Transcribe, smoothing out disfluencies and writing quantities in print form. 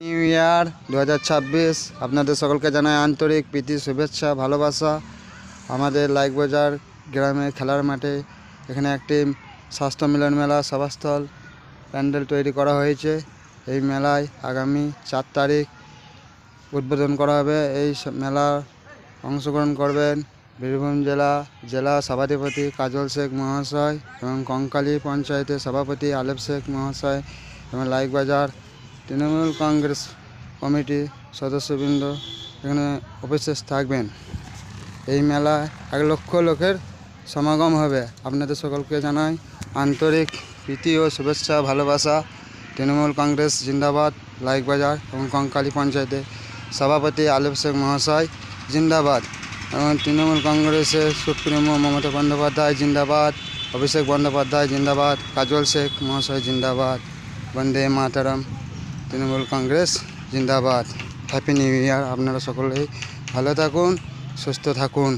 New year 2026 আপনাদের সকলকে জানাই আন্তরিক প্রীতি শুভেচ্ছা ভালোবাসা। আমাদের লাইকবাজার গ্রামে খেলার মাঠে এখানে একটি স্বাস্থ্য মিলন মেলা সভাস্থল প্যান্ডেল তৈরি করা হয়েছে। এই মেলায় আগামী 4 তারিখ উদ্বোধন করা হবে। এই মেলা অংশগ্রহণ করবেন বীরভূম জেলা সভাধিপতি কাজল শেখ মহাশয় এবং কঙ্কালী পঞ্চায়েতের সভাপতি আলেপ শেখ মহাশয় এবং লাইকবাজার তৃণমূল কংগ্রেস কমিটির সদস্যবৃন্দ এখানে উপস্থিত থাকবেন। এই মেলায় 1 লক্ষ লোকের সমাগম হবে। আপনাদের সকলকে জানাই আন্তরিক প্রীতি ও শুভেচ্ছা ভালোবাসা। তৃণমূল কংগ্রেস জিন্দাবাদ, লাইকবাজার এবং কঙ্কালী পঞ্চায়েতের সভাপতি আলেপ শেখ মহাশয় জিন্দাবাদ এবং তৃণমূল কংগ্রেসের সুপ্রিমো মমতা বন্দ্যোপাধ্যায় জিন্দাবাদ, অভিষেক বন্দ্যোপাধ্যায় জিন্দাবাদ, কাজল শেখ মহাশয় জিন্দাবাদ, বন্দে মাতরম, তৃণমূল কংগ্রেস জিন্দাবাদ। Happy new year. আপনারা সকলেই ভালো থাকুন, সুস্থ থাকুন।